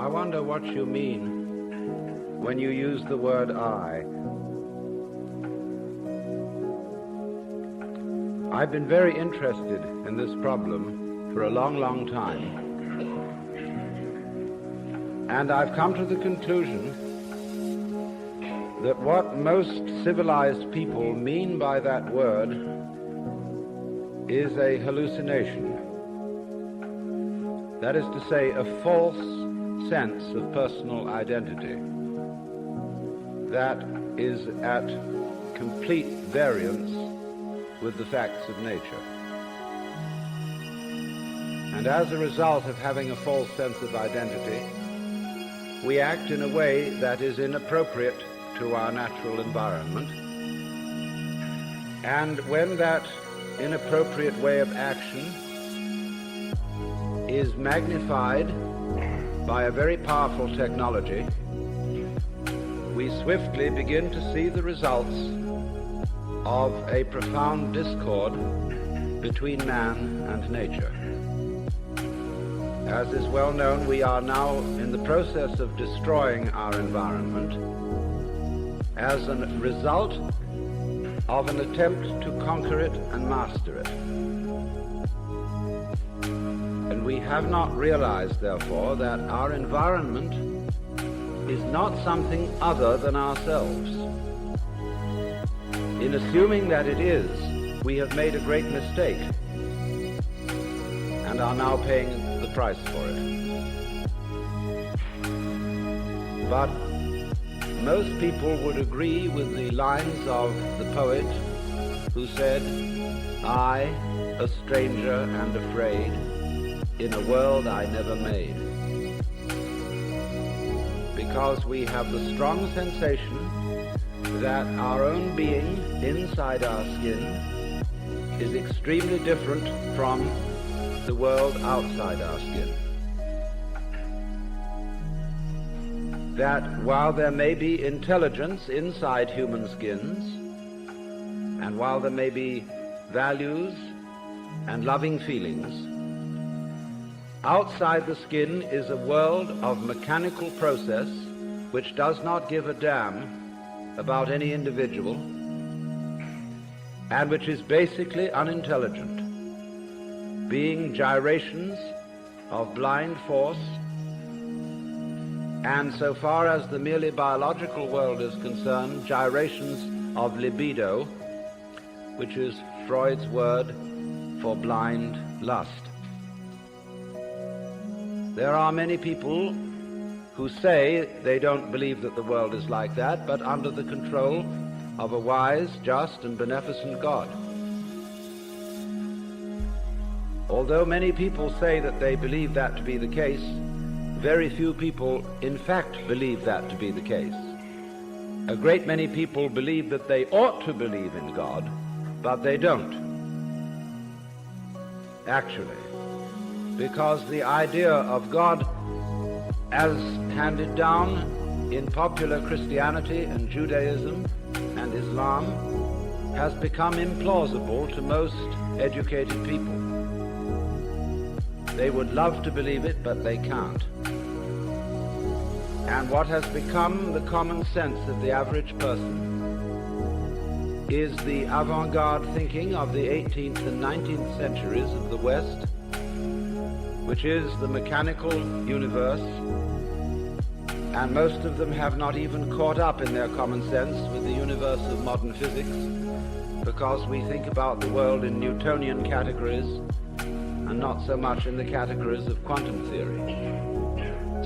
I wonder what you mean when you use the word I. I've been very interested in this problem for a long, long time. And I've come to the conclusion that what most civilized people mean by that word is a hallucination. That is to say, a false sense of personal identity that is at complete variance with the facts of nature. And as a result of having a false sense of identity, we act in a way that is inappropriate to our natural environment. And when that inappropriate way of action is magnified by a very powerful technology, we swiftly begin to see the results of a profound discord between man and nature. As is well known, we are now in the process of destroying our environment as a result of an attempt to conquer it and master it. And we have not realized, therefore, that our environment is not something other than ourselves. In assuming that it is, we have made a great mistake and are now paying the price for it. But most people would agree with the lines of the poet who said, "I, a stranger and afraid, in a world I never made." Because we have the strong sensation that our own being inside our skin is extremely different from the world outside our skin. That while there may be intelligence inside human skins, and while there may be values and loving feelings, outside the skin is a world of mechanical process which does not give a damn about any individual, and which is basically unintelligent, being gyrations of blind force, and so far as the merely biological world is concerned, gyrations of libido, which is Freud's word for blind lust. There are many people who say they don't believe that the world is like that, but under the control of a wise, just, and beneficent God. Although many people say that they believe that to be the case, very few people in fact believe that to be the case. A great many people believe that they ought to believe in God, but they don't, actually, because the idea of God as handed down in popular Christianity and Judaism and Islam has become implausible to most educated people. They would love to believe it, but they can't. And what has become the common sense of the average person is the avant-garde thinking of the 18th and 19th centuries of the West, which is the mechanical universe, and most of them have not even caught up in their common sense with the universe of modern physics, because we think about the world in Newtonian categories and not so much in the categories of quantum theory.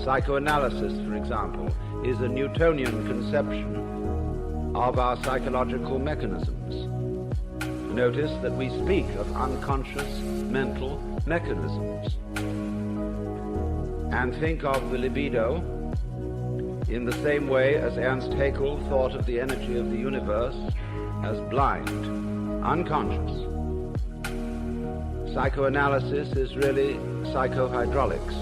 Psychoanalysis, for example, is a Newtonian conception of our psychological mechanisms. Notice that we speak of unconscious mental mechanisms and think of the libido in the same way as Ernst Haeckel thought of the energy of the universe as blind, unconscious. Psychoanalysis is really psychohydraulics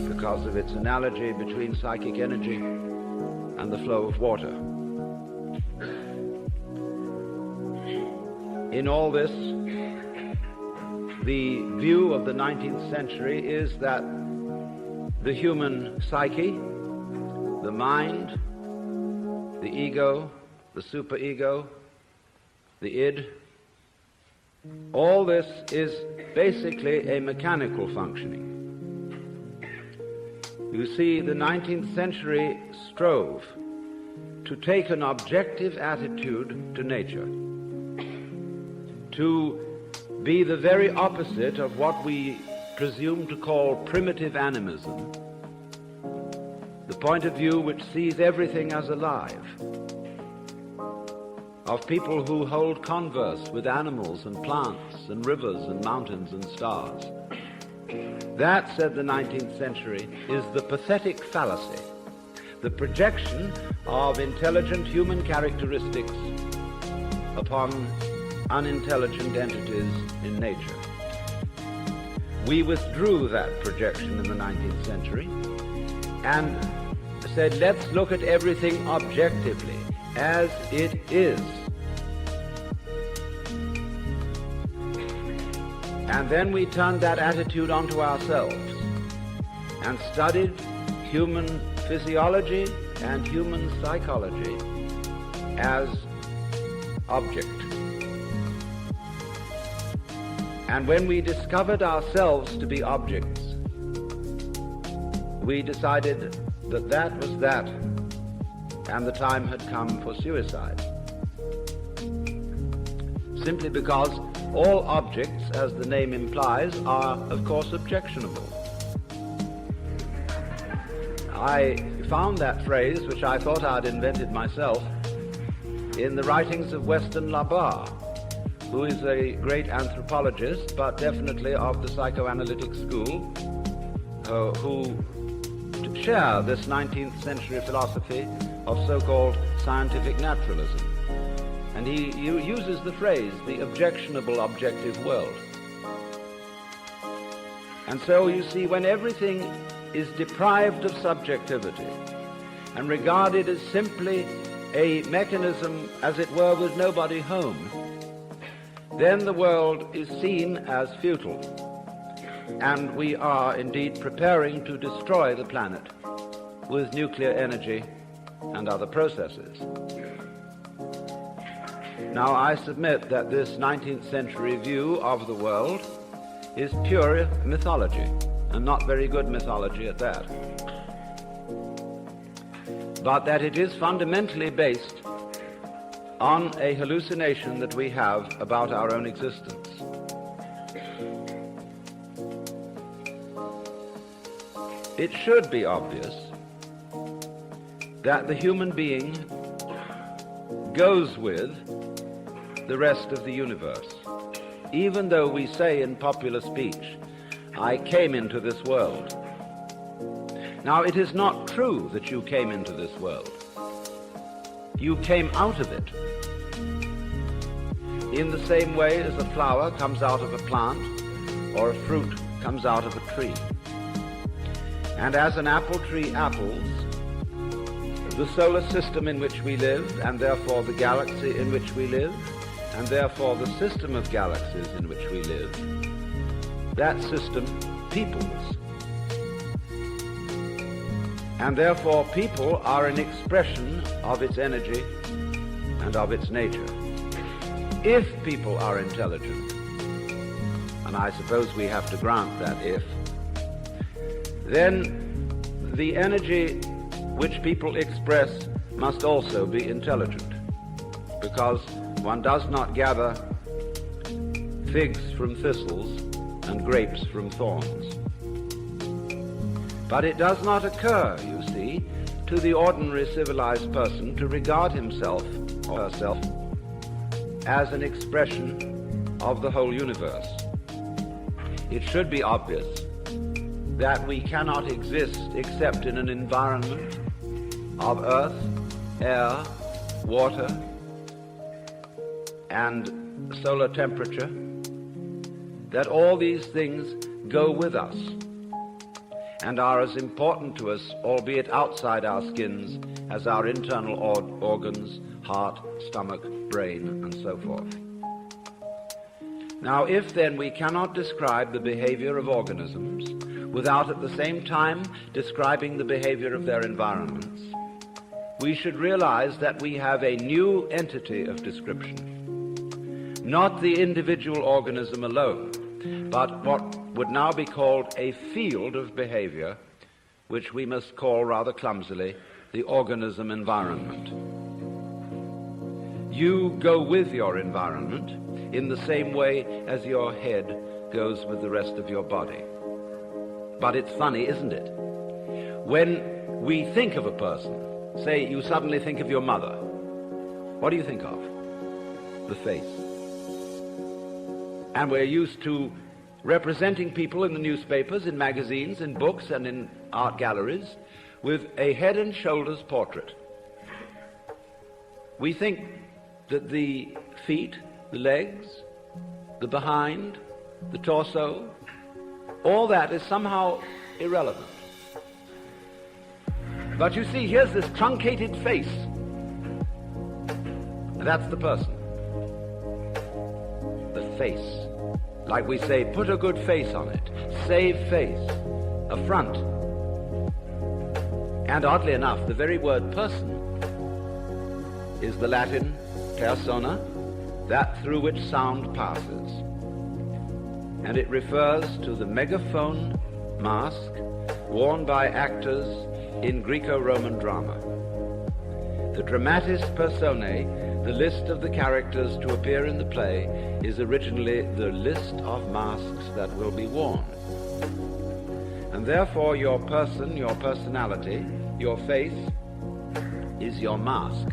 because of its analogy between psychic energy and the flow of water. In all this, the view of the 19th century is that the human psyche, the mind, the ego, the superego, the id. All this is basically a mechanical functioning. You see, the 19th century strove to take an objective attitude to nature, to be the very opposite of what we presume to call primitive animism, the point of view which sees everything as alive, of people who hold converse with animals and plants and rivers and mountains and stars. That, said the 19th century, is the pathetic fallacy, the projection of intelligent human characteristics upon unintelligent entities in nature. We withdrew that projection in the 19th century and said, let's look at everything objectively, as it is. And then we turned that attitude onto ourselves and studied human physiology and human psychology as object. And when we discovered ourselves to be objects, we decided that that was that, and the time had come for suicide. Simply because all objects, as the name implies, are, of course, objectionable. I found that phrase, which I thought I'd invented myself, in the writings of Weston Labarre, who is a great anthropologist, but definitely of the psychoanalytic school, who share this 19th century philosophy of so-called scientific naturalism. And he uses the phrase, the objectionable objective world. And so you see, when everything is deprived of subjectivity and regarded as simply a mechanism, as it were, with nobody home, then the world is seen as futile, and we are indeed preparing to destroy the planet with nuclear energy and other processes. Now, I submit that this 19th century view of the world is pure mythology, and not very good mythology at that, but that it is fundamentally based on a hallucination that we have about our own existence. It should be obvious that the human being goes with the rest of the universe, even though we say in popular speech, I came into this world. Now, it is not true that you came into this world. You came out of it. In the same way as a flower comes out of a plant, or a fruit comes out of a tree. And as an apple tree apples, the solar system in which we live, and therefore the galaxy in which we live, and therefore the system of galaxies in which we live, that system peoples. And therefore people are an expression of its energy and of its nature. If people are intelligent, and I suppose we have to grant that if, then the energy which people express must also be intelligent, because one does not gather figs from thistles and grapes from thorns. But it does not occur, you see, to the ordinary civilized person to regard himself or herself as an expression of the whole universe. It should be obvious that we cannot exist except in an environment of earth, air, water, and solar temperature, that all these things go with us and are as important to us, albeit outside our skins, as our internal organs, heart, stomach, brain, and so forth. Now, if then we cannot describe the behavior of organisms without at the same time describing the behavior of their environments, we should realize that we have a new entity of description, not the individual organism alone, but what would now be called a field of behavior, which we must call rather clumsily the organism environment. You go with your environment in the same way as your head goes with the rest of your body. But it's funny, isn't it? When we think of a person, say you suddenly think of your mother, what do you think of? The face. And we're used to representing people in the newspapers, in magazines, in books, and in art galleries with a head and shoulders portrait. We think that the feet, the legs, the behind, the torso, all that is somehow irrelevant. But you see, here's this truncated face. That's the person. The face. Like we say, put a good face on it. Save face. A front. And oddly enough, the very word person is the Latin persona, that through which sound passes. And it refers to the megaphone mask worn by actors in Greco-Roman drama. The dramatis personae, the list of the characters to appear in the play, is originally the list of masks that will be worn. And therefore your person, your personality, your face is your mask.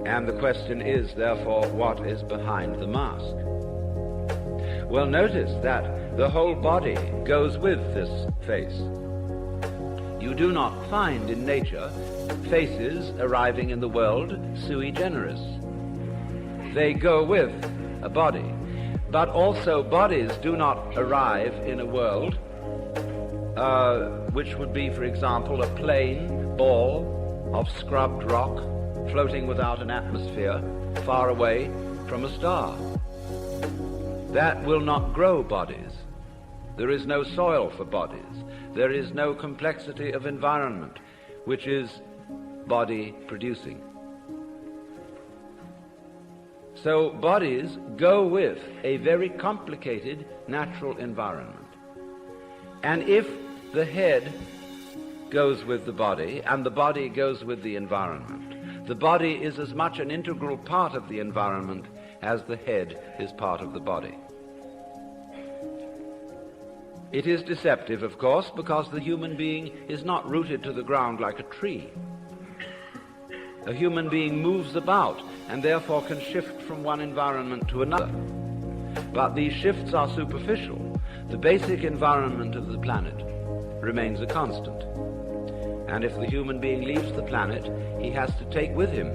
And the question is, therefore, what is behind the mask? Well, notice that the whole body goes with this face. You do not find in nature faces arriving in the world sui generis. They go with a body. But also bodies do not arrive in a world which would be, for example, a plain ball of scrubbed rock floating without an atmosphere far away from a star. That will not grow bodies. There is no soil for bodies. There is no complexity of environment which is body producing. So bodies go with a very complicated natural environment. And if the head goes with the body and the body goes with the environment, the body is as much an integral part of the environment as the head is part of the body. It is deceptive, of course, because the human being is not rooted to the ground like a tree. A human being moves about and therefore can shift from one environment to another. But these shifts are superficial. The basic environment of the planet remains a constant. And if the human being leaves the planet, he has to take with him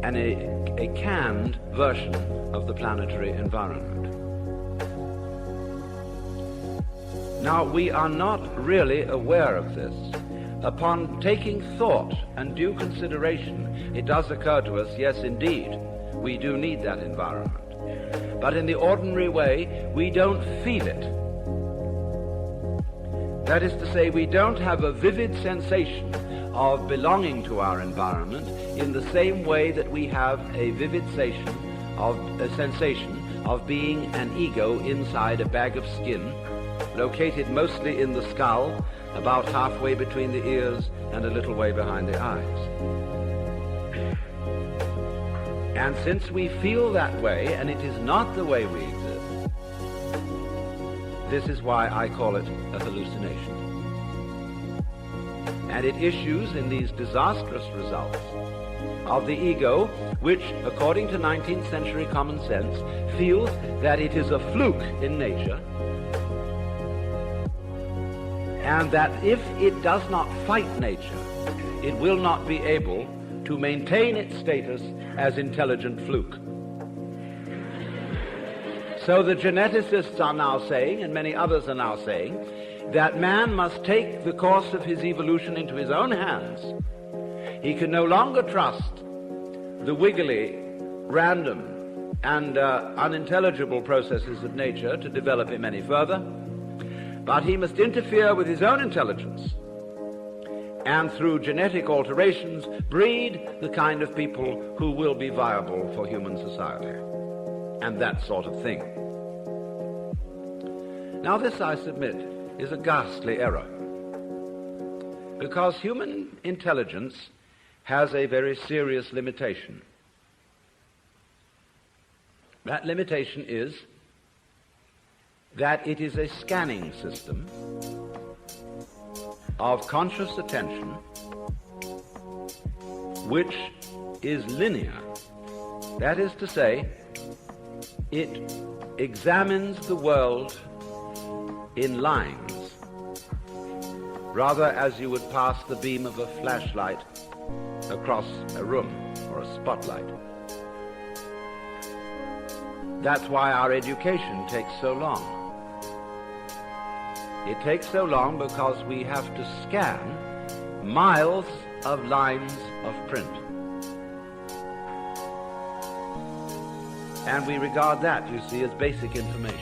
a canned version of the planetary environment. Now, we are not really aware of this. Upon taking thought and due consideration, it does occur to us, yes, indeed, we do need that environment. But in the ordinary way, we don't feel it. That is to say, we don't have a vivid sensation of belonging to our environment in the same way that we have a vivid sensation of being an ego inside a bag of skin, located mostly in the skull, about halfway between the ears and a little way behind the eyes. And since we feel that way, and it is not the way we exist, this is why I call it a hallucination. And it issues in these disastrous results of the ego, which, according to 19th century common sense, feels that it is a fluke in nature, and that if it does not fight nature, it will not be able to maintain its status as intelligent fluke. So the geneticists are now saying, and many others are now saying, that man must take the course of his evolution into his own hands. He can no longer trust the wiggly, random, and unintelligible processes of nature to develop him any further. But he must interfere with his own intelligence and through genetic alterations breed the kind of people who will be viable for human society and that sort of thing. Now this, I submit, is a ghastly error, because human intelligence has a very serious limitation. That limitation is that it is a scanning system of conscious attention which is linear. That is to say, it examines the world in lines, rather as you would pass the beam of a flashlight across a room or a spotlight. That's why our education takes so long. It takes so long because we have to scan miles of lines of print. And we regard that, you see, as basic information.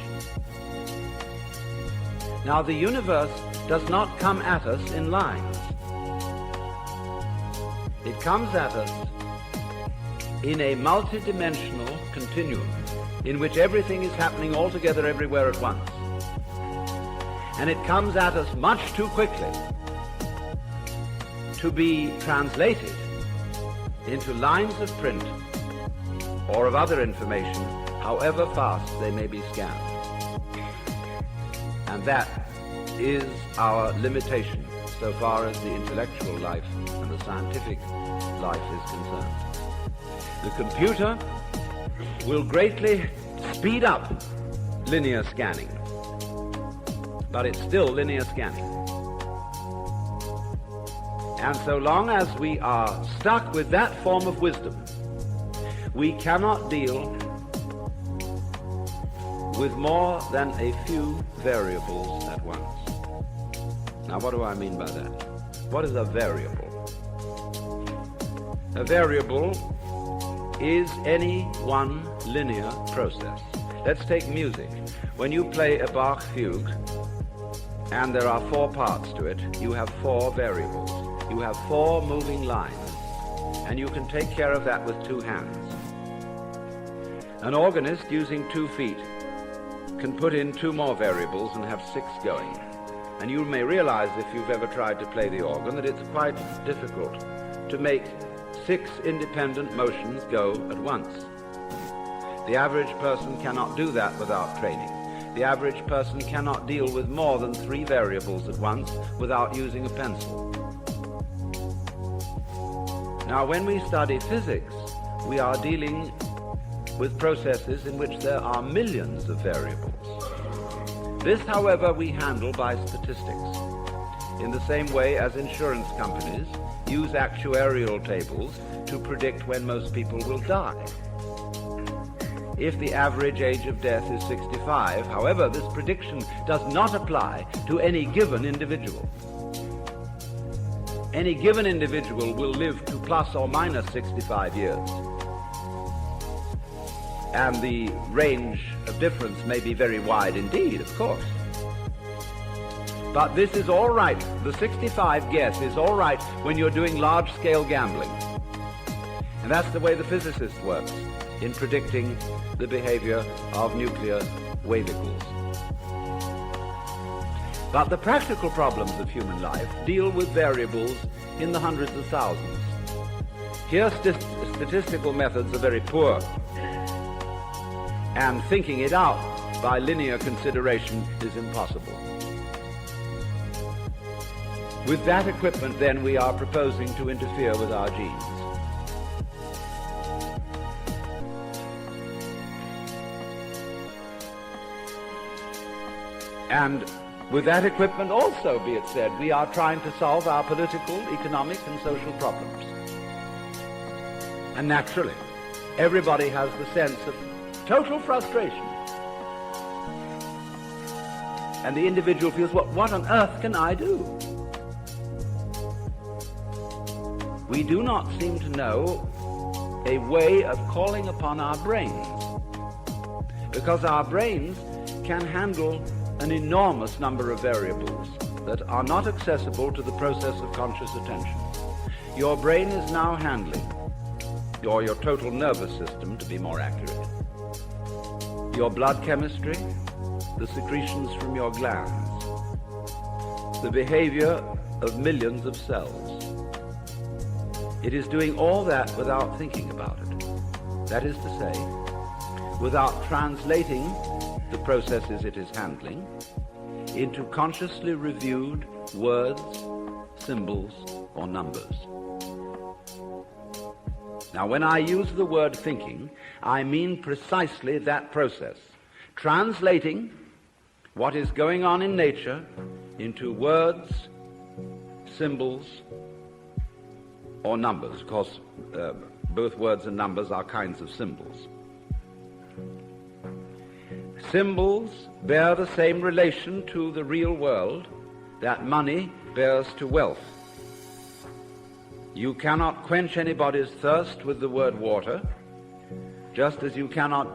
Now, the universe does not come at us in lines. It comes at us in a multidimensional continuum in which everything is happening all together everywhere at once. And it comes at us much too quickly to be translated into lines of print or of other information, however fast they may be scanned. And that is our limitation so far as the intellectual life and the scientific life is concerned. The computer will greatly speed up linear scanning, but it's still linear scanning. And so long as we are stuck with that form of wisdom, we cannot deal with more than a few variables at once. Now, what do I mean by that? What is a variable? A variable is any one linear process. Let's take music. When you play a Bach fugue, and there are 4 parts to it, you have 4 variables. You have 4 moving lines, and you can take care of that with 2 hands. An organist using 2 feet can put in 2 more variables and have 6 going. And you may realize, if you've ever tried to play the organ, that it's quite difficult to make 6 independent motions go at once. The average person cannot do that without training. The average person cannot deal with more than 3 variables at once without using a pencil. Now, when we study physics, we are dealing with processes in which there are millions of variables. This, however, we handle by statistics, in the same way as insurance companies use actuarial tables to predict when most people will die. If the average age of death is 65, however, this prediction does not apply to any given individual. Any given individual will live to plus or minus 65 years. And the range of difference may be very wide indeed, of course. But this is all right. The 65 guess is all right when you're doing large-scale gambling. And that's the way the physicist works in predicting the behavior of nuclear wavicles. But the practical problems of human life deal with variables in the hundreds of thousands. Here, statistical methods are very poor, and thinking it out by linear consideration is impossible. With that equipment, then, we are proposing to interfere with our genes. And with that equipment also, be it said, we are trying to solve our political, economic, and social problems. And naturally, everybody has the sense of total frustration. And the individual feels, well, what on earth can I do? We do not seem to know a way of calling upon our brains, because our brains can handle an enormous number of variables that are not accessible to the process of conscious attention. Your brain is now handling, or your total nervous system to be more accurate, your blood chemistry, the secretions from your glands, the behavior of millions of cells. It is doing all that without thinking about it. That is to say, without translating the processes it is handling into consciously reviewed words, symbols, or numbers. Now, when I use the word thinking, I mean precisely that process, translating what is going on in nature into words, symbols, or numbers. Of course, both words and numbers are kinds of symbols. Symbols bear the same relation to the real world that money bears to wealth. You cannot quench anybody's thirst with the word water, just as you cannot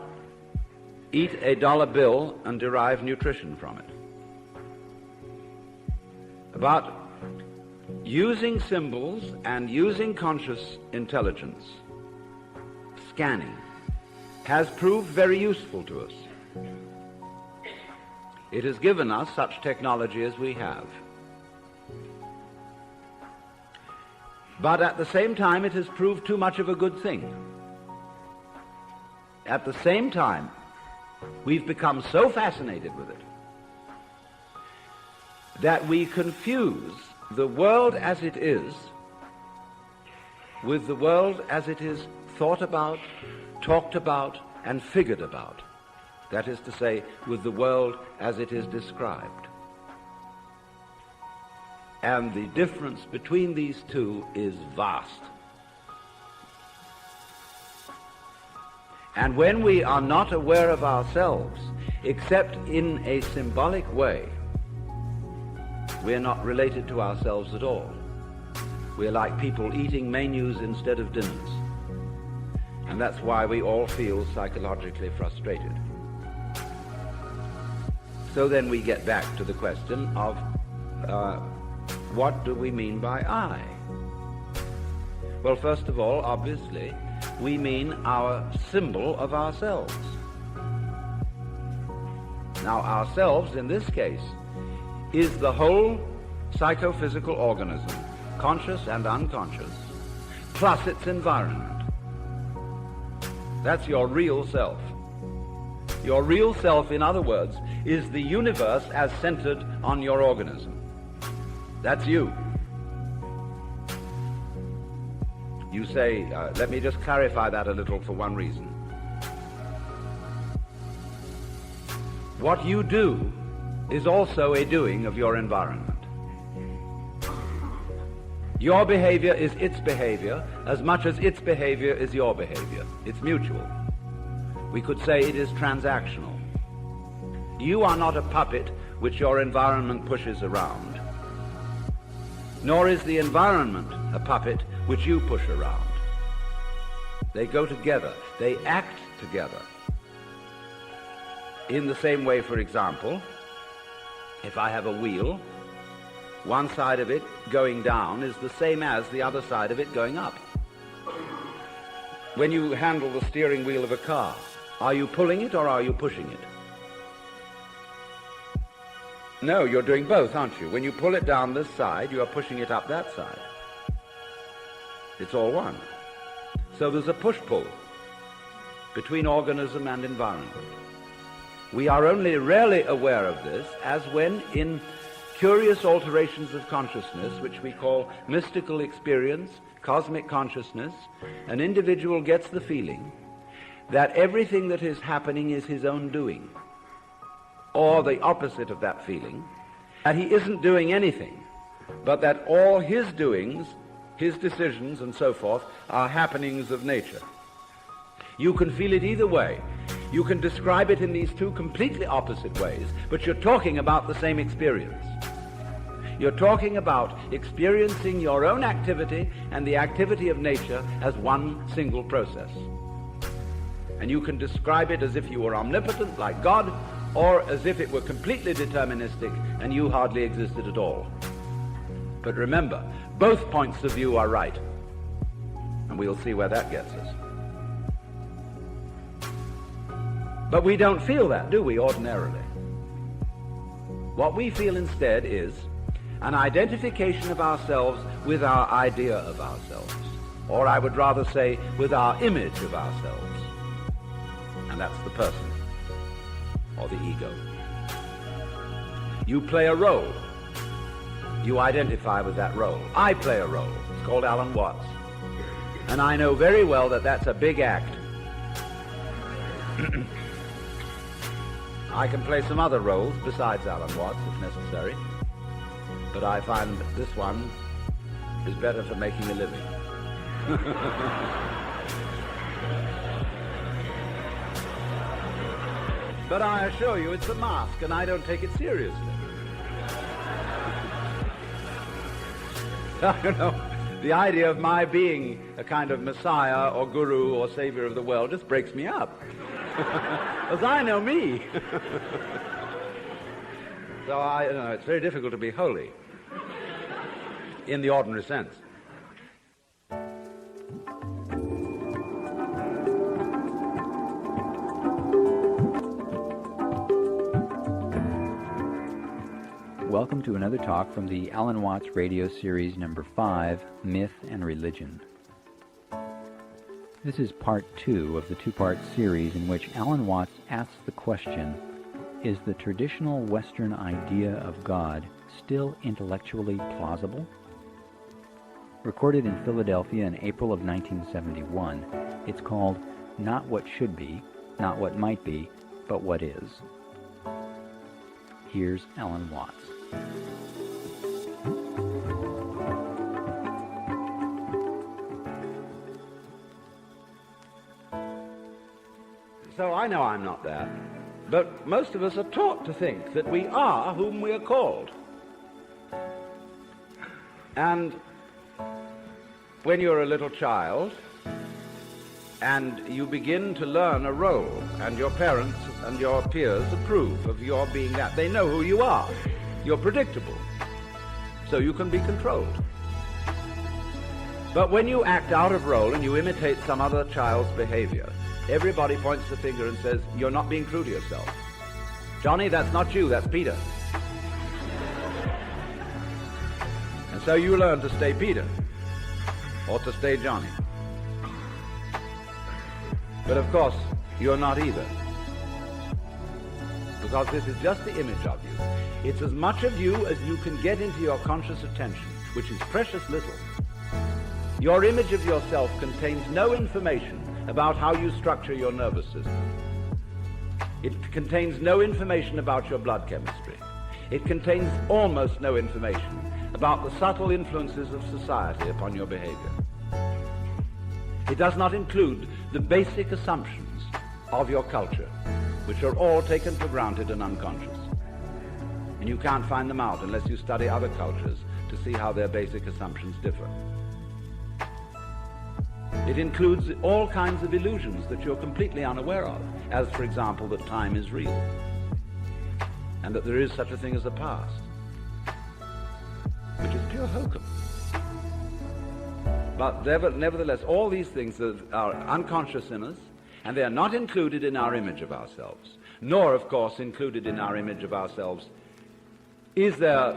eat a dollar bill and derive nutrition from it. But using symbols and using conscious intelligence, scanning, has proved very useful to us. It has given us such technology as we have. But at the same time, it has proved too much of a good thing. At the same time, we've become so fascinated with it that we confuse the world as it is with the world as it is thought about, talked about, and figured about. That is to say, with the world as it is described. And the difference between these two is vast. And when we are not aware of ourselves, except in a symbolic way, we're not related to ourselves at all. We're like people eating menus instead of dinners. And that's why we all feel psychologically frustrated. So then we get back to the question of what do we mean by I? Well, first of all, obviously, we mean our symbol of ourselves. Now, ourselves, in this case, is the whole psychophysical organism, conscious and unconscious, plus its environment. That's your real self. Your real self, in other words, is the universe as centered on your organism. That's you. You say, let me just clarify that a little for one reason. What you do is also a doing of your environment. Your behavior is its behavior as much as its behavior is your behavior. It's mutual. We could say it is transactional. You are not a puppet which your environment pushes around, nor is the environment a puppet which you push around. They go together. They act together. In the same way, for example, if I have a wheel, one side of it going down is the same as the other side of it going up. When you handle the steering wheel of a car, are you pulling it or are you pushing it? No, you're doing both, aren't you? When you pull it down this side, you are pushing it up that side. It's all one. So there's a push-pull between organism and environment. We are only rarely aware of this as when in curious alterations of consciousness, which we call mystical experience, cosmic consciousness, an individual gets the feeling that everything that is happening is his own doing, or the opposite of that feeling, that he isn't doing anything, but that all his doings, his decisions and so forth, are happenings of nature. You can feel it either way. You can describe it in these two completely opposite ways, but you're talking about the same experience. You're talking about experiencing your own activity and the activity of nature as one single process. And you can describe it as if you were omnipotent like God, or as if it were completely deterministic and you hardly existed at all. But remember, both points of view are right, and we'll see where that gets us. But we don't feel that, do we, ordinarily? What we feel instead is an identification of ourselves with our idea of ourselves, or I would rather say with our image of ourselves, and that's the person, or the ego. You play a role. You identify with that role. I play a role. It's called Alan Watts. And I know very well that that's a big act. I can play some other roles besides Alan Watts, if necessary, but I find that this one is better for making a living. But I assure you it's a mask, and I don't take it seriously. You know, the idea of my being a kind of messiah or guru or savior of the world just breaks me up. As I know me. So it's very difficult to be holy in the ordinary sense. Welcome to another talk from the Alan Watts Radio Series number 5, Myth and Religion. This is part 2 of the two-part series in which Alan Watts asks the question, is the traditional Western idea of God still intellectually plausible? Recorded in Philadelphia in April of 1971, it's called Not What Should Be, Not What Might Be, But What Is. Here's Alan Watts. So I know I'm not that, but most of us are taught to think that we are whom we are called. And when you're a little child and you begin to learn a role, and your parents and your peers approve of your being that, they know who you are. You're predictable, so you can be controlled. But when you act out of role and you imitate some other child's behavior, everybody points the finger and says, you're not being true to yourself. Johnny, that's not you, that's Peter. And so you learn to stay Peter, or to stay Johnny. But of course, you're not either. Because this is just the image of you. It's as much of you as you can get into your conscious attention, which is precious little. Your image of yourself contains no information about how you structure your nervous system. It contains no information about your blood chemistry. It contains almost no information about the subtle influences of society upon your behavior. It does not include the basic assumptions of your culture, which are all taken for granted and unconscious. And you can't find them out unless you study other cultures to see how their basic assumptions differ. It includes all kinds of illusions that you're completely unaware of, as, for example, that time is real, and that there is such a thing as a past, which is pure hokum. But nevertheless, all these things are unconscious in us, and they are not included in our image of ourselves, nor, of course, included in our image of ourselves is there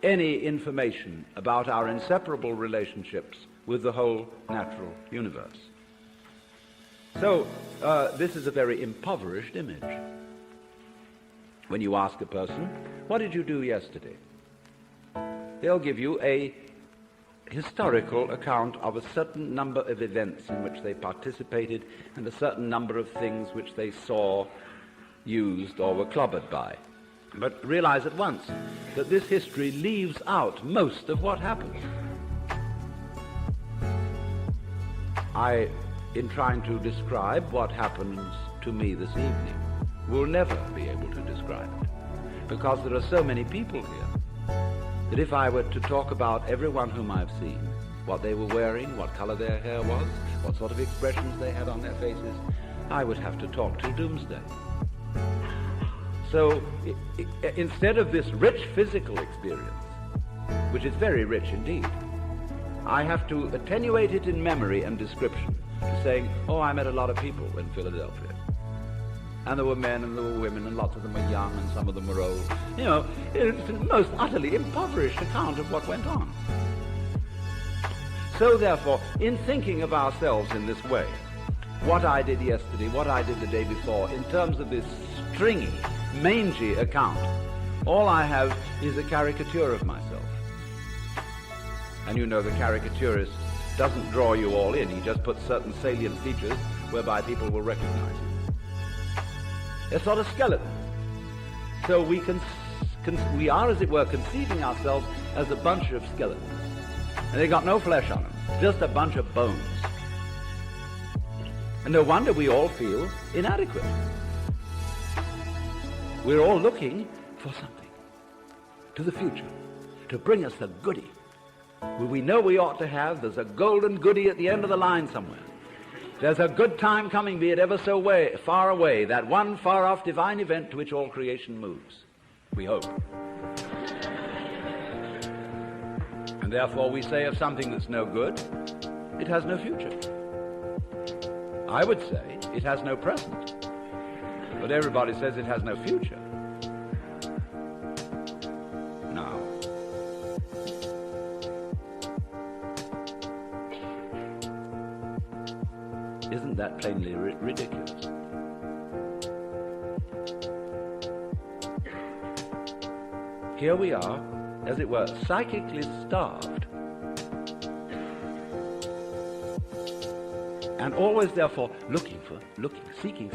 any information about our inseparable relationships with the whole natural universe. So this is a very impoverished image. When you ask a person, what did you do yesterday? They'll give you a historical account of a certain number of events in which they participated and a certain number of things which they saw, used, or were clobbered by. But realize at once that this history leaves out most of what happened. In trying to describe what happens to me this evening, will never be able to describe it, because there are so many people here, that if I were to talk about everyone whom I've seen, what they were wearing, what color their hair was, what sort of expressions they had on their faces, I would have to talk till doomsday. So instead of this rich physical experience, which is very rich indeed, I have to attenuate it in memory and description to saying, oh, I met a lot of people in Philadelphia. And there were men and there were women, and lots of them were young and some of them were old. You know, it's the most utterly impoverished account of what went on. So therefore, in thinking of ourselves in this way, what I did yesterday, what I did the day before, in terms of this stringy, mangy account, all I have is a caricature of myself. And you know the caricaturist doesn't draw you all in. He just puts certain salient features whereby people will recognize you. It's not a skeleton. So we are, as it were, conceiving ourselves as a bunch of skeletons. And they got no flesh on them, just a bunch of bones. And no wonder we all feel inadequate. We're all looking for something, to the future, to bring us the goodie. We know we ought to have. There's a golden goodie at the end of the line somewhere. There's a good time coming, be it ever so far away, that one far-off divine event to which all creation moves. We hope. And therefore we say of something that's no good, it has no future. I would say it has no present. But everybody says it has no future. Now, isn't that plainly ridiculous? Here we are, as it were, psychically starved. And always, therefore, looking, seeking.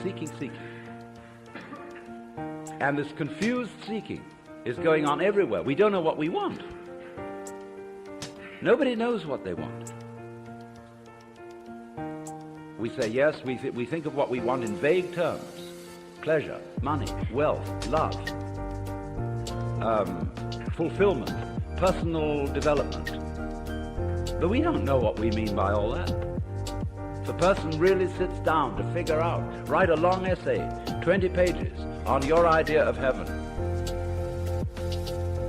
And this confused seeking is going on everywhere. We don't know what we want. Nobody knows what they want. We say, yes, we think of what we want in vague terms. Pleasure, money, wealth, love, fulfillment, personal development. But we don't know what we mean by all that. If a person really sits down to figure out, write a long essay, 20 pages, on your idea of heaven,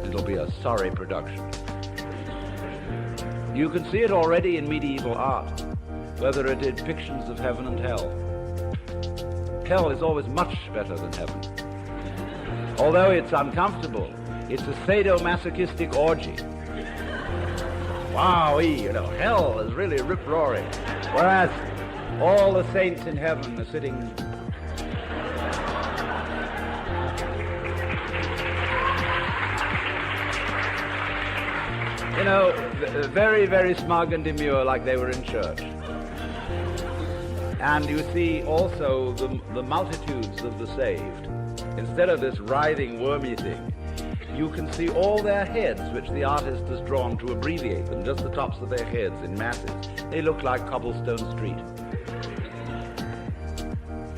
it'll be a sorry production. You can see it already in medieval art, whether it is depictions of heaven and hell. Hell is always much better than heaven. Although it's uncomfortable, it's a sadomasochistic orgy. Wowee, you know, hell is really rip-roaring. Whereas all the saints in heaven are sitting you know, very, very smug and demure, like they were in church. And you see also the multitudes of the saved. Instead of this writhing, wormy thing, you can see all their heads, which the artist has drawn to abbreviate them, just the tops of their heads in masses. They look like cobblestone street.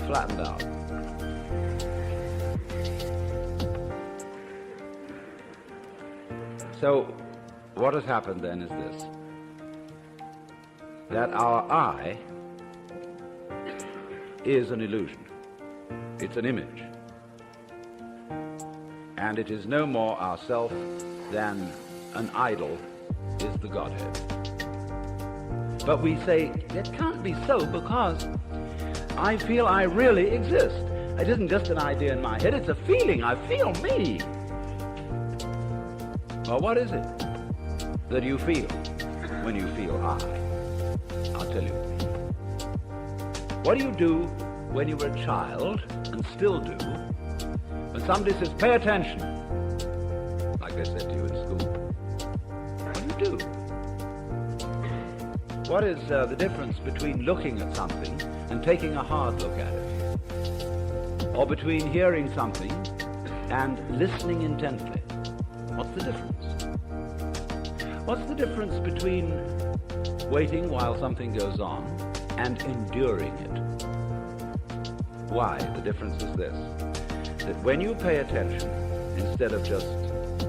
Flattened out. So, what has happened then is this, that our I is an illusion. It's an image. And it is no more ourself than an idol is the Godhead. But we say, it can't be so because I feel I really exist. It isn't just an idea in my head, it's a feeling. I feel me. Well, what is it that you feel when you feel I? I'll tell you. What do you do when you were a child, and still do, when somebody says, pay attention, like they said to you in school? What do you do? What is the difference between looking at something and taking a hard look at it? Or between hearing something and listening intently? What's the difference? What's the difference between waiting while something goes on and enduring it? Why? The difference is this, that when you pay attention, instead of just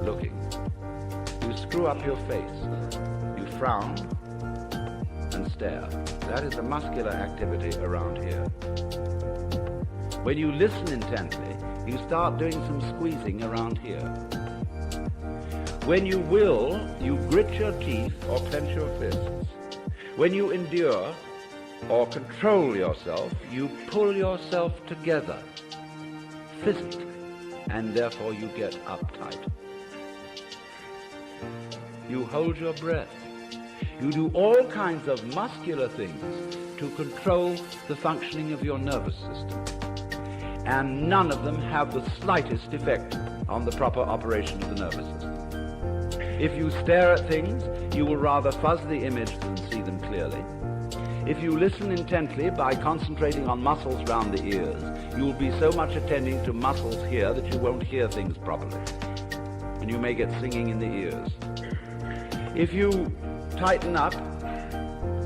looking, you screw up your face, you frown and stare. That is a muscular activity around here. When you listen intently, you start doing some squeezing around here. When you will, you grit your teeth or clench your fists. When you endure or control yourself, you pull yourself together physically, and therefore you get uptight. You hold your breath. You do all kinds of muscular things to control the functioning of your nervous system. And none of them have the slightest effect on the proper operation of the nervous system. If you stare at things, you will rather fuzz the image than see them clearly. If you listen intently by concentrating on muscles round the ears, you will be so much attending to muscles here that you won't hear things properly. And you may get singing in the ears. If you tighten up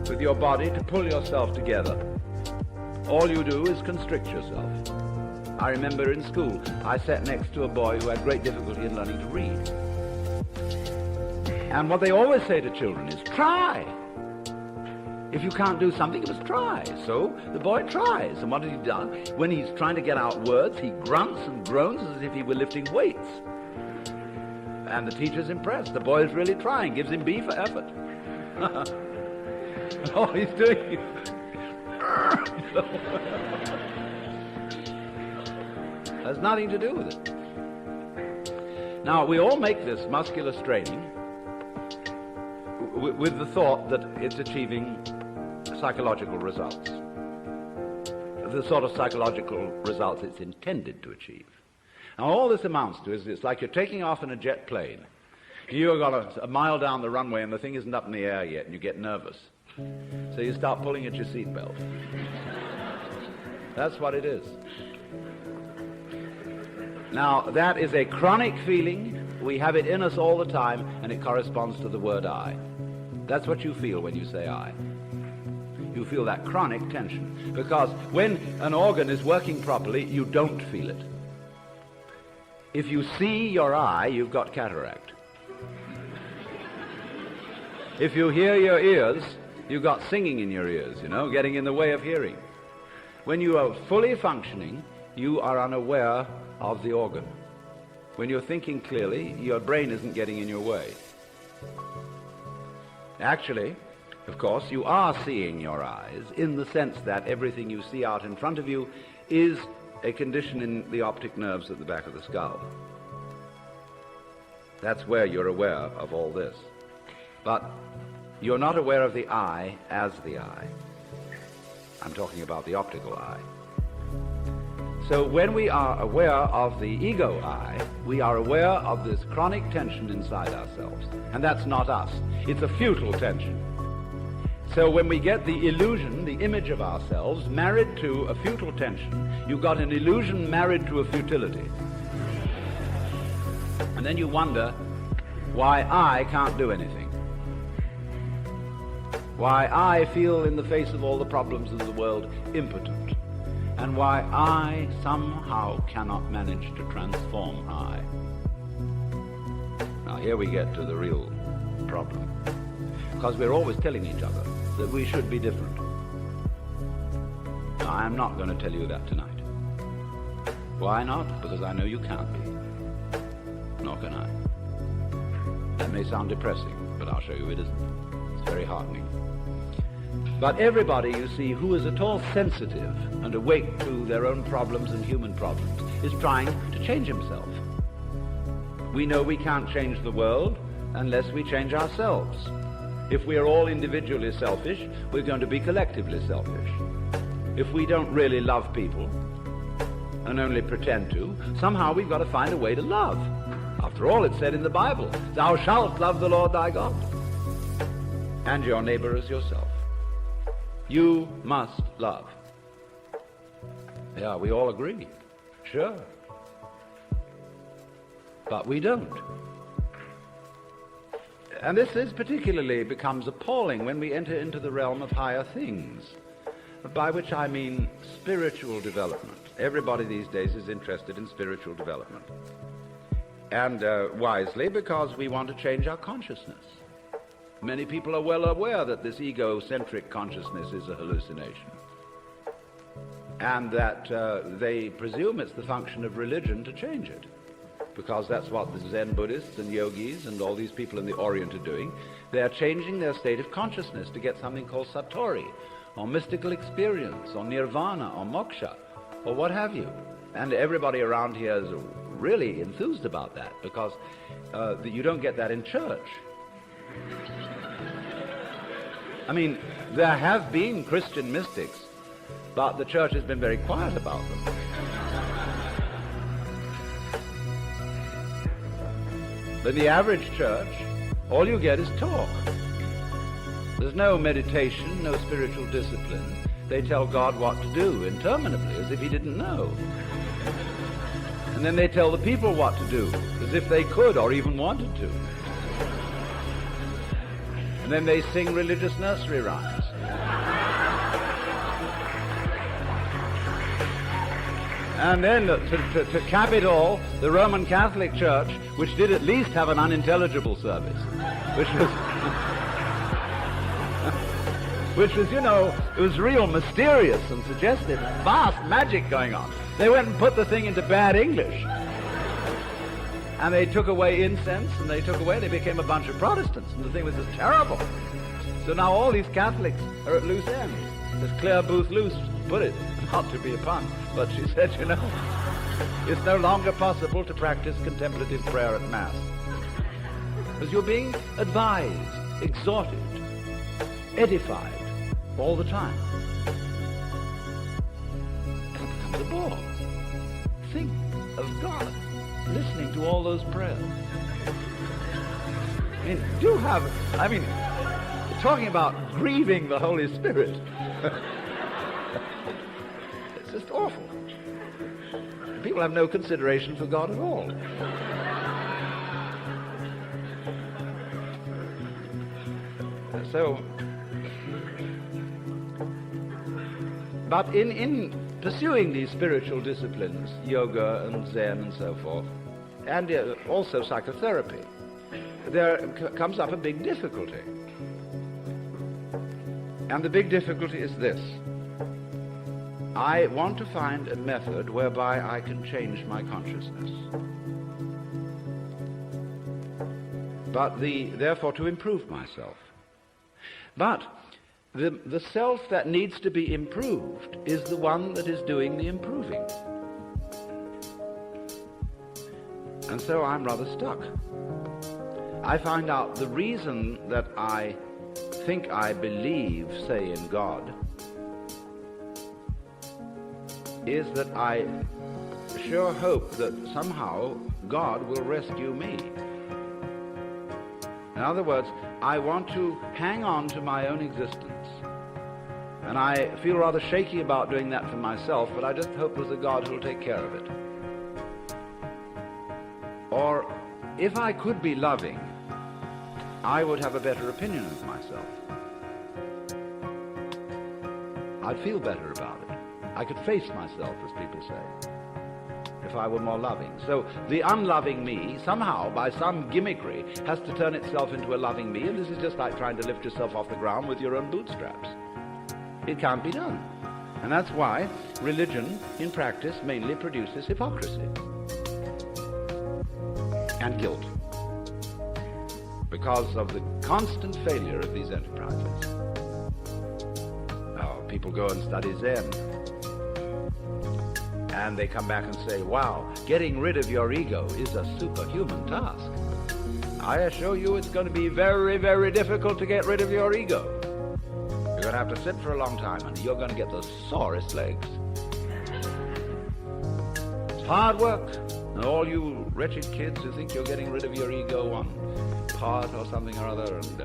with your body to pull yourself together, all you do is constrict yourself. I remember in school, I sat next to a boy who had great difficulty in learning to read. And what they always say to children is, try. If you can't do something, you must try. So the boy tries. And what has he done? When he's trying to get out words, he grunts and groans as if he were lifting weights. And the teacher's impressed. The boy is really trying, gives him B for effort. And all he's doing has nothing to do with it. Now, we all make this muscular straining with the thought that it's achieving psychological results, the sort of psychological results it's intended to achieve. Now, all this amounts to is it's like you're taking off in a jet plane. You've got a mile down the runway and the thing isn't up in the air yet, and you get nervous. So you start pulling at your seatbelt. That's what it is. Now, that is a chronic feeling. We have it in us all the time, and it corresponds to the word I. That's what you feel when you say I. You feel that chronic tension, because when an organ is working properly, you don't feel it. If you see your eye, you've got cataract. If you hear your ears, you've got singing in your ears, getting in the way of hearing. When you are fully functioning, you are unaware of the organ. When you're thinking clearly, your brain isn't getting in your way. Actually, of course, you are seeing your eyes in the sense that everything you see out in front of you is a condition in the optic nerves at the back of the skull. That's where you're aware of all this. But you're not aware of the eye as the eye. I'm talking about the optical eye. So when we are aware of the ego eye, we are aware of this chronic tension inside ourselves. And that's not us. It's a futile tension. So when we get the illusion, the image of ourselves, married to a futile tension, you've got an illusion married to a futility. And then you wonder why I can't do anything. Why I feel in the face of all the problems of the world impotent. And why I somehow cannot manage to transform I. Now here we get to the real problem. Because we're always telling each other that we should be different. Now, I'm not going to tell you that tonight. Why not? Because I know you can't be. Nor can I. That may sound depressing, but I'll show you it isn't. It's very heartening. But everybody, you see, who is at all sensitive and awake to their own problems and human problems is trying to change himself. We know we can't change the world unless we change ourselves. If we are all individually selfish, we're going to be collectively selfish. If we don't really love people and only pretend to, somehow we've got to find a way to love. After all, it's said in the Bible, thou shalt love the Lord thy God and your neighbor as yourself. You must love. Yeah, we all agree. Sure. But we don't. And this particularly becomes appalling when we enter into the realm of higher things, by which I mean spiritual development. Everybody these days is interested in spiritual development. And wisely, because we want to change our consciousness. Many people are well aware that this egocentric consciousness is a hallucination. and that they presume it's the function of religion to change it, because that's what the Zen Buddhists and yogis and all these people in the Orient are doing. They are changing their state of consciousness to get something called satori, or mystical experience, or nirvana, or moksha, or what have you. And everybody around here is really enthused about that, because you don't get that in church. I mean, there have been Christian mystics, but the church has been very quiet about them. In the average church, all you get is talk. There's no meditation, no spiritual discipline. They tell God what to do interminably, as if he didn't know. And then they tell the people what to do, as if they could or even wanted to. And then they sing religious nursery rhymes. And then, to cap it all, the Roman Catholic Church, which did at least have an unintelligible service, which was, you know, it was real mysterious and suggestive, vast magic going on. They went and put the thing into bad English. And they took away incense, and they became a bunch of Protestants, and the thing was just terrible. So now all these Catholics are at loose ends, as Claire Booth Luce put it, not to be a pun, but she said, you know, it's no longer possible to practice contemplative prayer at Mass, because you're being advised, exhorted, edified all the time. And it becomes a bore. Think of God listening to all those prayers. I mean, talking about grieving the Holy Spirit. It's just awful. People have no consideration for God at all. So, but in pursuing these spiritual disciplines, yoga and Zen and so forth, and also psychotherapy, there comes up a big difficulty. And the big difficulty is this. I want to find a method whereby I can change my consciousness. But therefore to improve myself. But the self that needs to be improved is the one that is doing the improving. And so I'm rather stuck. I find out the reason that I think I believe, say, in God, is that I sure hope that somehow God will rescue me. In other words, I want to hang on to my own existence. And I feel rather shaky about doing that for myself, but I just hope there's a God who will take care of it. Or, if I could be loving, I would have a better opinion of myself. I'd feel better about it. I could face myself, as people say, if I were more loving. So the unloving me, somehow, by some gimmickry, has to turn itself into a loving me, and this is just like trying to lift yourself off the ground with your own bootstraps. It can't be done. And that's why religion, in practice, mainly produces hypocrisy and guilt, because of the constant failure of these enterprises. People go and study Zen, and they come back and say, wow, getting rid of your ego is a superhuman task. I assure you it's going to be very, very difficult to get rid of your ego. You're going to have to sit for a long time, and you're going to get the sorest legs. It's hard work. And all you wretched kids who think you're getting rid of your ego on part or something or other, and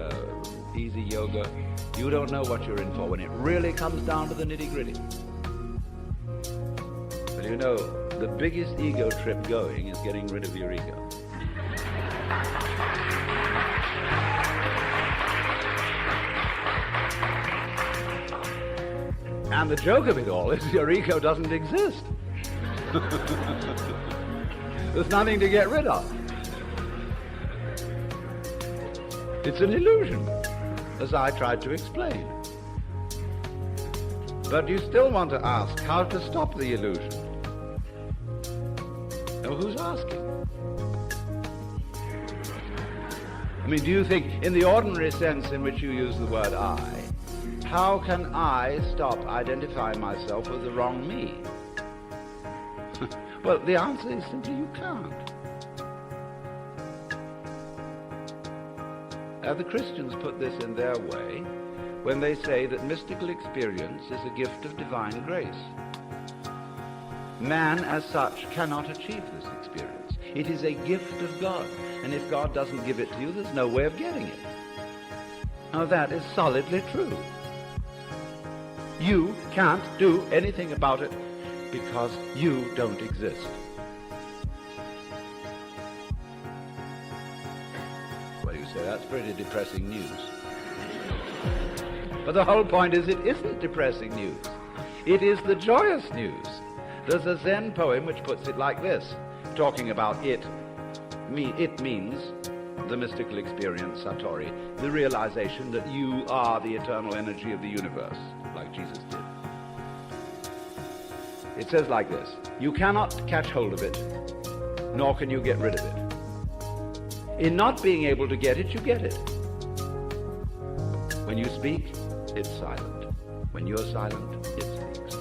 easy yoga, you don't know what you're in for when it really comes down to the nitty-gritty. But you know, the biggest ego trip going is getting rid of your ego. And the joke of it all is your ego doesn't exist. There's nothing to get rid of. It's an illusion, as I tried to explain. But you still want to ask how to stop the illusion. Now, who's asking? I mean, do you think, in the ordinary sense in which you use the word I, how can I stop identifying myself with the wrong me? Well, the answer is simply you can't. The Christians put this in their way when they say that mystical experience is a gift of divine grace. Man, as such, cannot achieve this experience. It is a gift of God, and if God doesn't give it to you, there's no way of getting it. Now, that is solidly true. You can't do anything about it because you don't exist. Well, you say, that's pretty depressing news. But the whole point is, it isn't depressing news. It is the joyous news. There's a Zen poem which puts it like this, talking about it. It means the mystical experience, Satori, the realization that you are the eternal energy of the universe, like Jesus did. It says like this: you cannot catch hold of it, nor can you get rid of it. In not being able to get it, you get it. When you speak, it's silent. When you're silent, it speaks.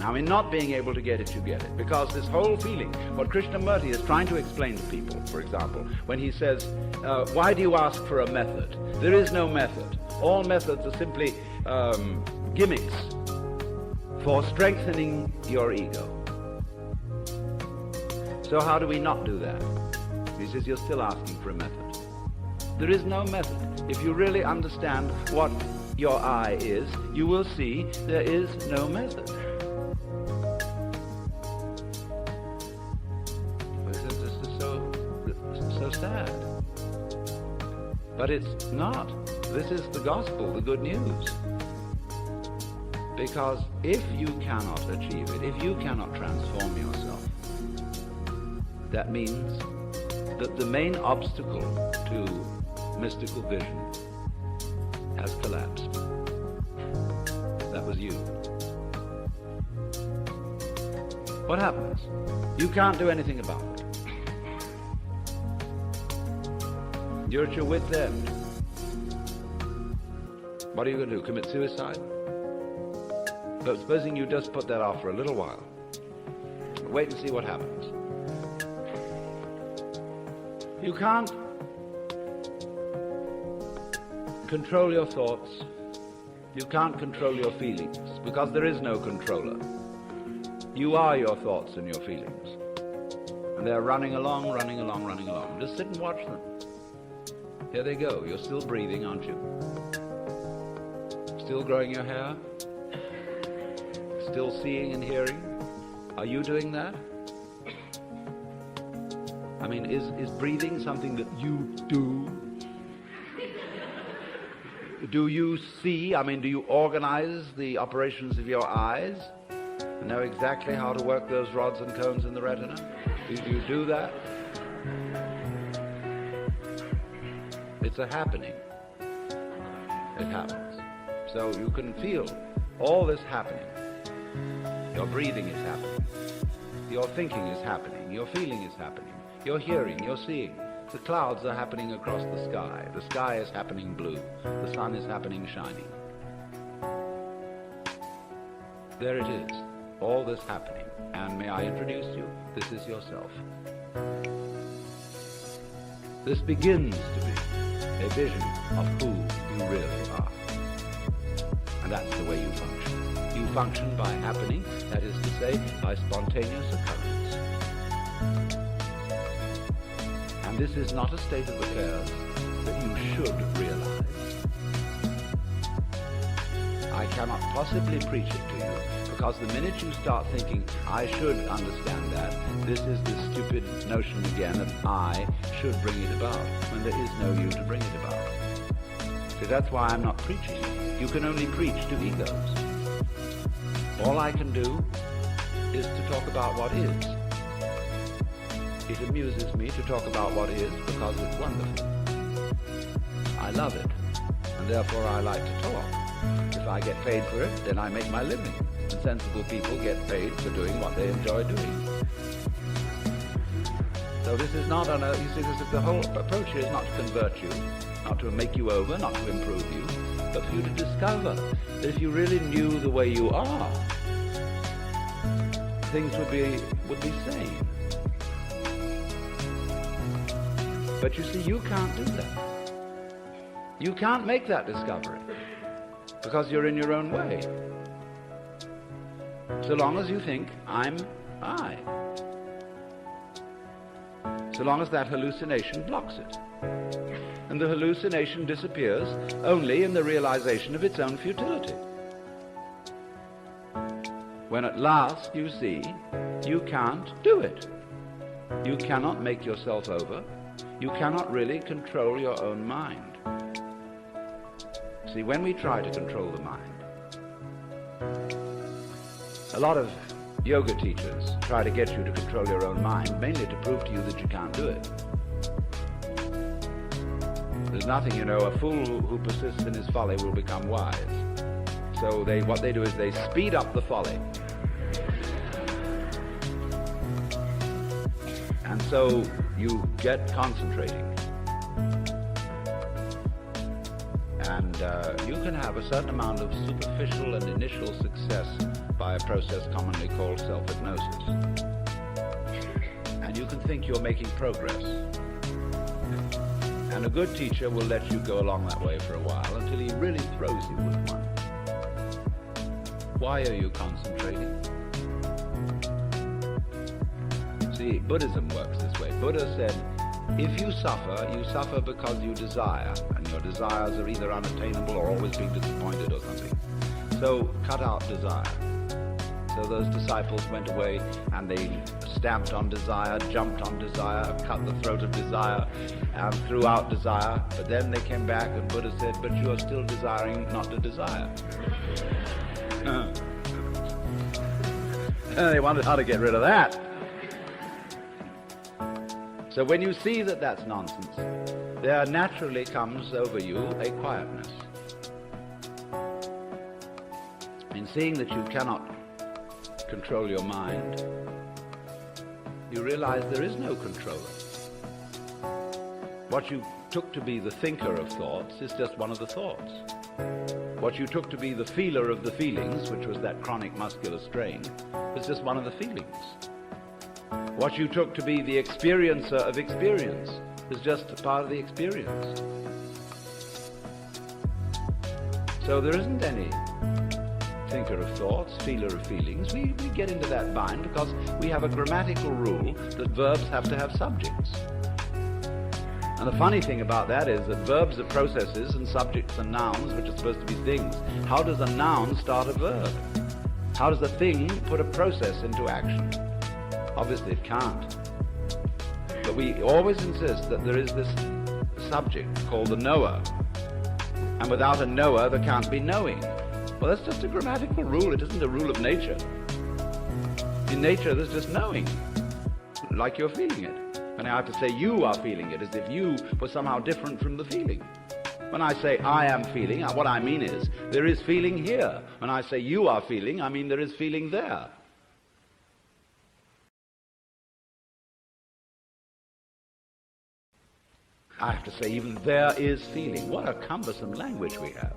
Now, in not being able to get it, you get it. Because this whole feeling, what Krishnamurti is trying to explain to people, for example, when he says, why do you ask for a method? There is no method. All methods are simply gimmicks for strengthening your ego. So how do we not do that? He says, you're still asking for a method. There is no method. If you really understand what your I is, you will see there is no method. This is so sad. But it's not. This is the gospel, the good news. Because if you cannot achieve it, if you cannot transform yourself, that means that the main obstacle to mystical vision has collapsed. That was you. What happens? You can't do anything about it. You're at your wit's end. What are you going to do? Commit suicide? But supposing you just put that off for a little while. Wait and see what happens. You can't control your thoughts. You can't control your feelings, because there is no controller. You are your thoughts and your feelings. And they're running along, running along, running along. Just sit and watch them. Here they go. You're still breathing, aren't you? Still growing your hair? Still seeing and hearing? Are you doing that? I mean, is breathing something that you do? Do you see? I mean, do you organize the operations of your eyes? Know exactly how to work those rods and cones in the retina? Do you do that? It's a happening. It happens. So you can feel all this happening. Your breathing is happening. Your thinking is happening. Your feeling is happening. Your hearing, your seeing. The clouds are happening across the sky. The sky is happening blue. The sun is happening shining. There it is. All this happening. And may I introduce you? This is yourself. This begins to be a vision of who you really are. And that's the way you function. You function by happening, that is to say, by spontaneous occurrence. And this is not a state of affairs that you should realize. I cannot possibly preach it to you, because the minute you start thinking, I should understand that, this is the stupid notion again that I should bring it about, when there is no you to bring it about. See, that's why I'm not preaching. You can only preach to egos. All I can do is to talk about what is. It amuses me to talk about what is because it's wonderful. I love it, and therefore I like to talk. If I get paid for it, then I make my living. And sensible people get paid for doing what they enjoy doing. So this is not you see, the whole approach here is not to convert you, not to make you over, not to improve you, but for you to discover that if you really knew the way you are, things would be sane. But you see, you can't do that. You can't make that discovery because you're in your own way. So long as you think, I'm I. So long as that hallucination blocks it. And the hallucination disappears only in the realization of its own futility. When at last you see you can't do it. You cannot make yourself over. You cannot really control your own mind. See, when we try to control the mind, a lot of yoga teachers try to get you to control your own mind, mainly to prove to you that you can't do it. There's nothing, a fool who persists in his folly will become wise. So what they do is they speed up the folly. And so you get concentrating. And you can have a certain amount of superficial and initial success by a process commonly called self-hypnosis. And you can think you're making progress. And a good teacher will let you go along that way for a while until he really throws you with one. Why are you concentrating? See, Buddhism works this way. Buddha said, if you suffer because you desire, and your desires are either unattainable or always being disappointed or something. So cut out desire. So those disciples went away and they stamped on desire, jumped on desire, cut the throat of desire, and threw out desire. But then they came back and Buddha said, but you are still desiring not to desire. They wondered how to get rid of that. So when you see that that's nonsense, there naturally comes over you a quietness. In seeing that you cannot control your mind, you realize there is no controller. What you took to be the thinker of thoughts is just one of the thoughts. What you took to be the feeler of the feelings, which was that chronic muscular strain, is just one of the feelings. What you took to be the experiencer of experience is just a part of the experience. So there isn't any thinker of thoughts, feeler of feelings. We get into that bind because we have a grammatical rule that verbs have to have subjects. And the funny thing about that is that verbs are processes and subjects are nouns, which are supposed to be things. How does a noun start a verb? How does a thing put a process into action? Obviously it can't. But we always insist that there is this subject called the knower. And without a knower, there can't be knowing. Well, that's just a grammatical rule. It isn't a rule of nature. In nature, there's just knowing, like you're feeling it. And I have to say you are feeling it, as if you were somehow different from the feeling. When I say I am feeling, what I mean is there is feeling here. When I say you are feeling, I mean there is feeling there. I have to say even there is feeling. What a cumbersome language we have.